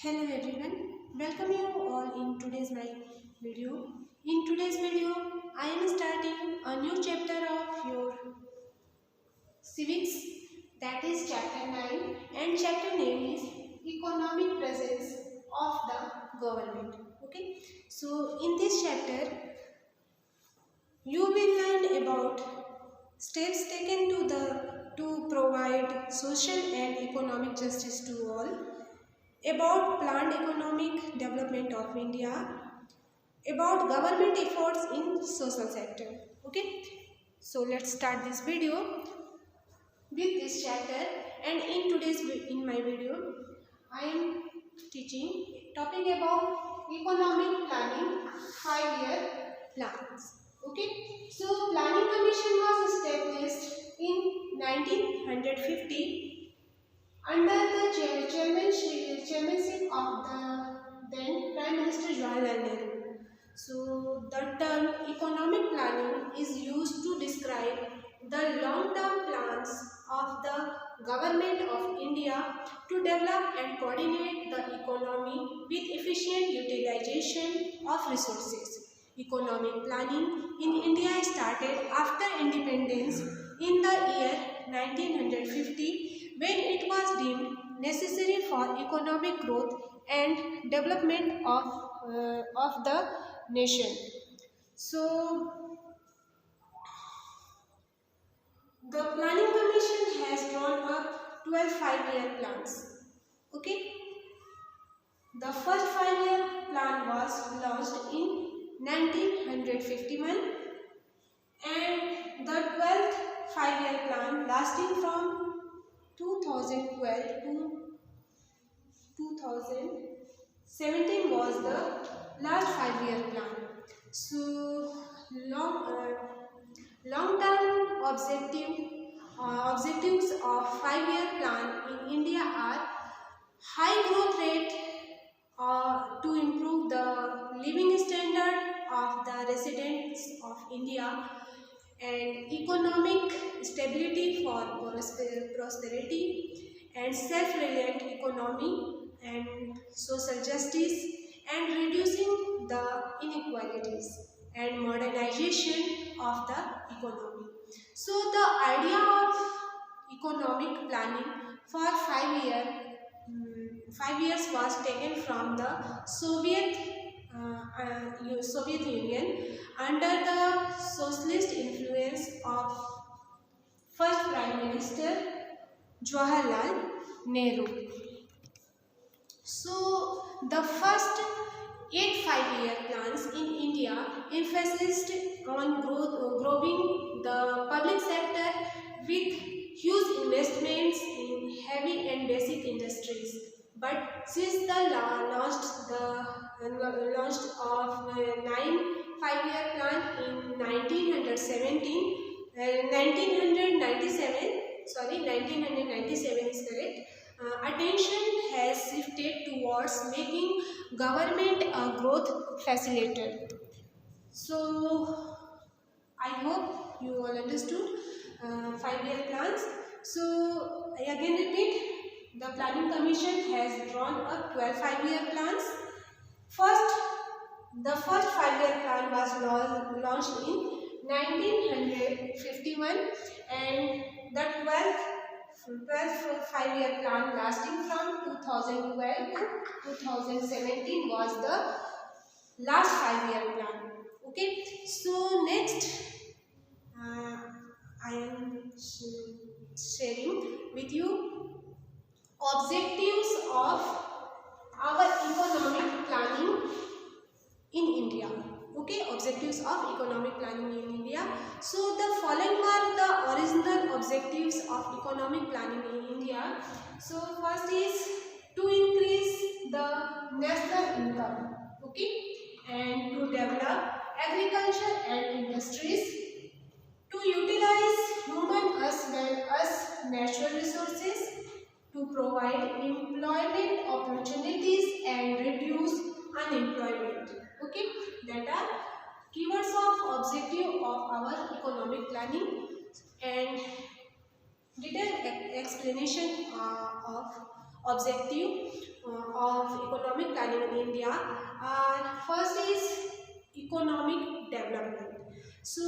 Hello everyone, welcome you all in today's my video. In today's video, I am starting a new chapter of your civics, that is chapter 9, and chapter name is economic presence of the government. Okay, so in this chapter you will learn about steps taken to provide social and economic justice to all, about planned economic development of India, about government efforts in social sector. Okay, so let's start this video with this chapter. And in my video I am teaching topic about economic planning 5-year plans. Okay, so planning commission was established in 1950 under the chairmanship of the then Prime Minister Jawaharlal Nehru. So the term economic planning is used to describe the long-term plans of the government of India to develop and coordinate the economy with efficient utilization of resources. Economic planning in India started after independence in the year 1950, when it was deemed necessary for economic growth and development of the nation. So the Planning Commission has drawn up 12 5-year plans. Okay, the first 5-year plan was launched in 1951, and the 12th 5-year plan lasting from 2012 to 2017 was the last 5-year plan. So long-term objectives of 5-year plan in India are high growth rate to improve the living standard of the residents of India, and economic stability for prosperity and self-reliant economy and social justice, and reducing the inequalities and modernization of the economy. So the idea of economic planning for 5 years was taken from the Soviet Union under the socialist influence of first Prime Minister Jawaharlal Nehru. So the first 8 5-year plans in India emphasized on growing the public sector with huge investments in heavy and basic industries. But since the launch of 9 5-year plan in 1997 is correct. Attention has shifted towards making government a growth facilitator. So I hope you all understood 5-year plans. So I again repeat, the Planning Commission has drawn up 12 5-year plans. The first 5-year plan was launched in 1951, and the 12th 5-year plan lasting from 2012 to 2017 was the last 5-year plan. Okay, so next I am sharing with you objectives of our economic planning in India. Okay, objectives of economic planning in India. So the following are the original objectives of economic planning in India. So first is to increase the national income, okay, and to develop agriculture and industries, to utilize human as well as natural resources, to provide employment opportunities and reduce unemployment. Okay, that are keywords of objective of our economic planning, and detailed explanation of objective of economic planning in India are: first is economic development. So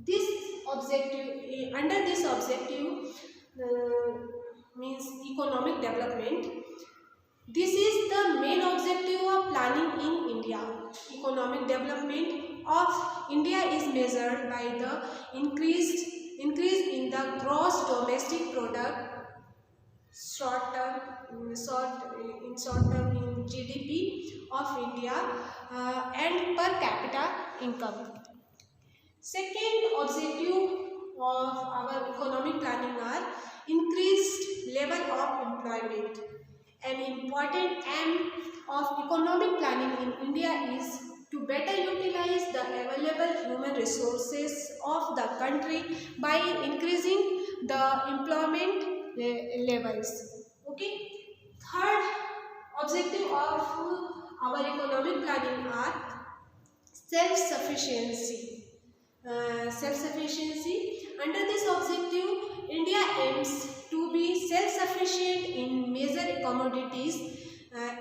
this objective, under this objective means economic development, this is the main objective of planning in India. Economic development of India is measured by the increase in the gross domestic product, short term in GDP of India, and per capita income. Second objective of our economic planning are increased level of employment. An important aim of economic planning in India is to better utilize the available human resources of the country by increasing the employment levels. Okay. Third objective of our economic planning are self-sufficiency. Under this objective, India aims to be self-sufficient in major commodities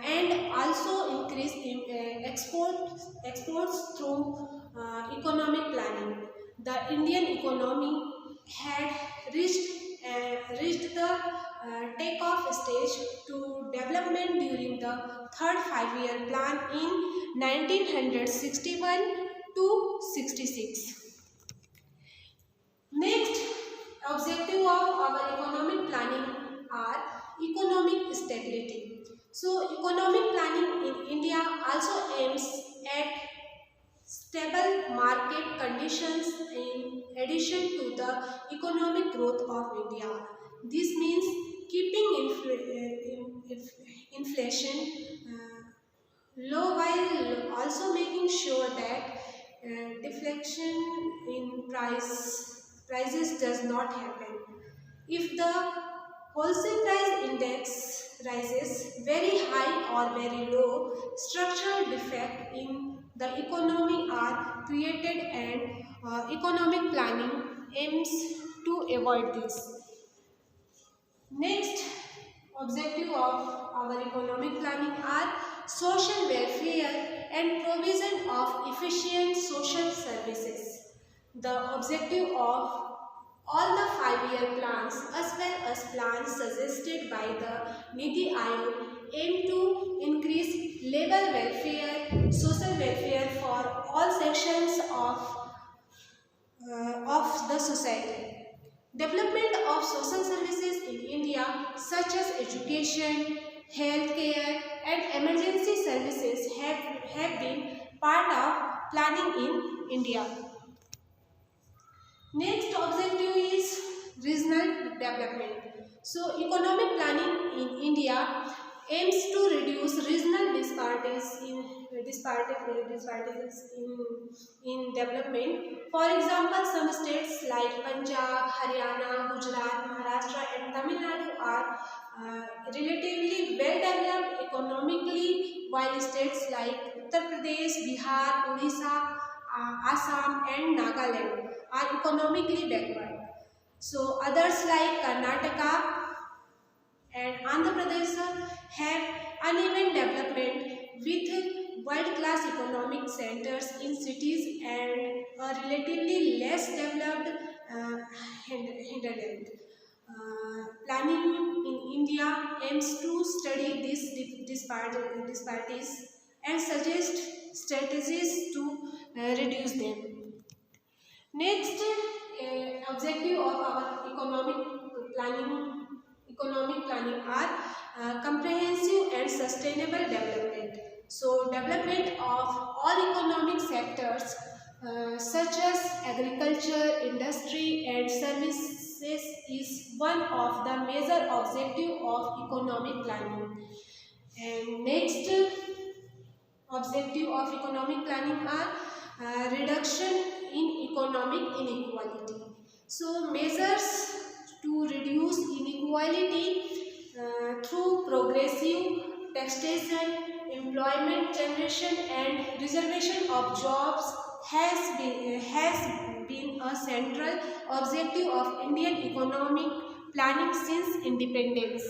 and also increase in, exports through economic planning. The Indian economy had reached the takeoff stage to development during the third five-year plan in 1961 to 66. Next objective of our economic planning are economic stability. So economic planning in India also aims at stable market conditions in addition to the economic growth of India. This means keeping inflation low while also making sure that deflation in prices does not happen. If the wholesale price index rises very high or very low, structural defect in the economy are created, and economic planning aims to avoid this. Next objective of our economic planning are social welfare and provision of efficient social services. The objective of all the five-year plans as well as plans suggested by the Niti Aayog aim to increase labor welfare, social welfare for all sections of the society. Development of social services in India such as education, healthcare and emergency services have been part of planning in India. Next objective is regional development. So economic planning in India aims to reduce regional disparities in development. For example, some states like Punjab, Haryana, Gujarat, Maharashtra and Tamil Nadu are relatively well developed economically, while states like Uttar Pradesh, Bihar, Odisha, Assam and Nagaland are economically backward. So others like Karnataka and Andhra Pradesh have uneven development with world-class economic centers in cities and a relatively less developed hinterland. Planning in India aims to study these disparities and suggest strategies to reduce them. Next objective of our economic planning are comprehensive and sustainable development. So development of all economic sectors such as agriculture, industry and services is one of the major objective of economic planning. And next objective of economic planning are reduction in economic inequality. So measures to reduce inequality through progressive taxation, employment generation and reservation of jobs has been a central objective of Indian economic planning since independence.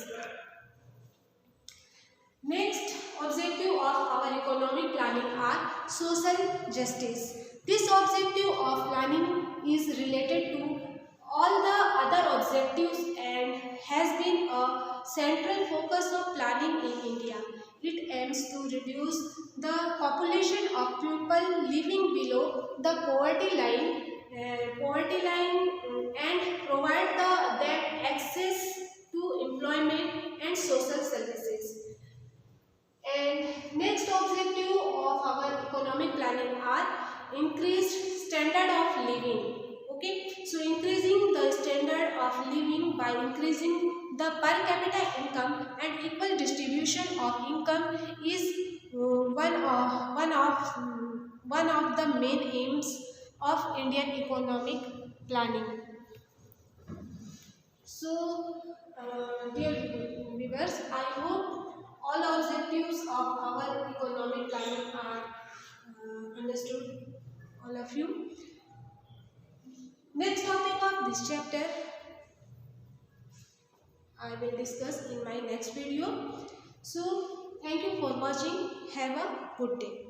Next objective of our economic planning are social justice. This objective of planning is related to all the other objectives and has been a central focus of planning in India. It aims to reduce the population of people living below the poverty line and provide them access to employment and social services. And next objective of our economic planning are increased standard of living. Okay, so increasing the standard of living by increasing the per capita income and equal distribution of income is one of the main aims of Indian economic planning. So, dear viewers, I hope all objectives of our economic planning are understood, all of you. Next topic of this chapter I will discuss in my next video. So, thank you for watching. Have a good day.